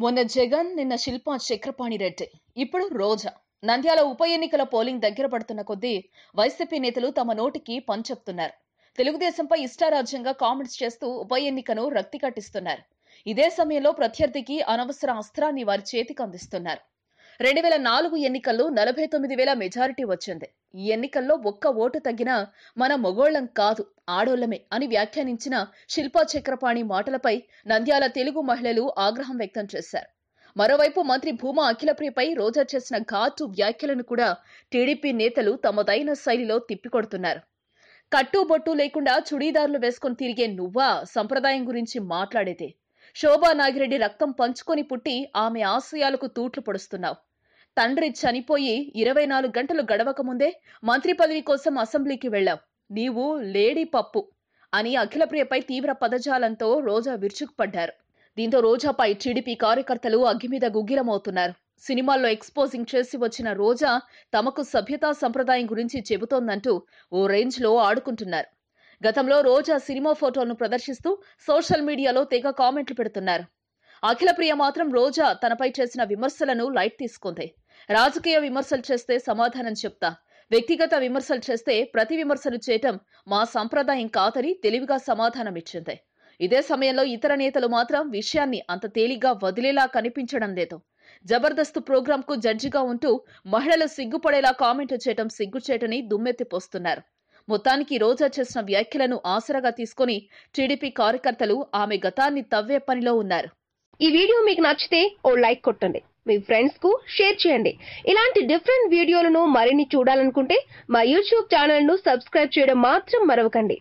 మొన్న జగన్, నిన్న శిల్పా చక్రపాణి రెడ్డి, ఇప్పుడు రోజా. నంద్యాల ఉప ఎన్నికల పోలింగ్ దగ్గర పడుతున్న కొద్దీ వైసీపీ నేతలు తమ నోటికి పంచెప్తున్నారు. తెలుగుదేశంపై ఇష్టారాజ్యంగా కామెంట్స్ చేస్తూ ఉప ఎన్నికను రక్తి కట్టిస్తున్నారు. ఇదే సమయంలో ప్రత్యర్థికి అనవసర అస్త్రాన్ని వారి చేతికి అందిస్తున్నారు. 2004 ఎన్నికల్లో 49,000 మెజారిటీ వచ్చింది. ఈ ఎన్నికల్లో ఒక్క ఓటు తగ్గినా మన మొగోళ్లం కాదు, ఆడోళ్లమే అని వ్యాఖ్యానించిన శిల్పా చక్రపాణి మాటలపై నంద్యాల తెలుగు మహిళలు ఆగ్రహం వ్యక్తం చేశారు. మరోవైపు మంత్రి భూమా అఖిలప్రియపై రోజా చేసిన ఘాటు వ్యాఖ్యలను కూడా టీడీపీ నేతలు తమదైన శైలిలో తిప్పికొడుతున్నారు. కట్టుబొట్టు లేకుండా చుడీదార్లు వేసుకుని తిరిగే నువ్వా సంప్రదాయం గురించి మాట్లాడేదే? శోభా నాగిరెడ్డి రక్తం పంచుకొని పుట్టి ఆమె ఆశయాలకు తూట్లు పొడుస్తున్నావు. తండ్రి చనిపోయి 24 గంటలు గడవక ముందే మంత్రి పదవి కోసం అసెంబ్లీకి వెళ్లావు. నీవు లేడీ పప్పు అని అఖిలప్రియపై తీవ్ర పదజాలంతో రోజా విరుచుకుపడ్డారు. దీంతో రోజాపై టీడీపీ కార్యకర్తలు అగ్గిమీద గుగ్గిలమవుతున్నారు. సినిమాల్లో ఎక్స్పోజింగ్ చేసి వచ్చిన రోజా తమకు సభ్యతా సంప్రదాయం గురించి చెబుతోందంటూ ఓ రేంజ్ లో ఆడుకుంటున్నారు. గతంలో రోజా సినిమా ఫోటోలను ప్రదర్శిస్తూ సోషల్ మీడియాలో తెగ కామెంట్లు పెడుతున్నారు. అఖిలప్రియ మాత్రం రోజా తనపై చేసిన విమర్శలను లైట్ తీసుకుంది. రాజకీయ విమర్శలు చేస్తే సమాధానం చెప్తా, వ్యక్తిగత విమర్శలు చేస్తే ప్రతి విమర్శలు చేయటం మా సంప్రదాయం కాదని తెలివిగా సమాధానమిచ్చింది. ఇదే సమయంలో ఇతర నేతలు మాత్రం విషయాన్ని అంత తేలిగ్గా వదిలేలా కనిపించడం లేదు. జబర్దస్త్ ప్రోగ్రాం కు జడ్జిగా ఉంటూ మహిళలు సిగ్గుపడేలా కామెంట్ చేయటం సిగ్గుచేటని దుమ్మెత్తిపోస్తున్నారు. మొత్తానికి రోజా చేసిన వ్యాఖ్యలను ఆసరాగా తీసుకుని టీడీపీ కార్యకర్తలు ఆమె గతాన్ని తవ్వే పనిలో ఉన్నారు. ఈ వీడియో మీకు నచ్చితే ఓ లైక్ కొట్టండి, మీ ఫ్రెండ్స్ కు షేర్ చేయండి. ఇలాంటి డిఫరెంట్ వీడియోలను మరిన్ని చూడాలనుకుంటే మా యూట్యూబ్ ఛానల్ ను సబ్స్క్రైబ్ చేయడం మాత్రం మరవకండి.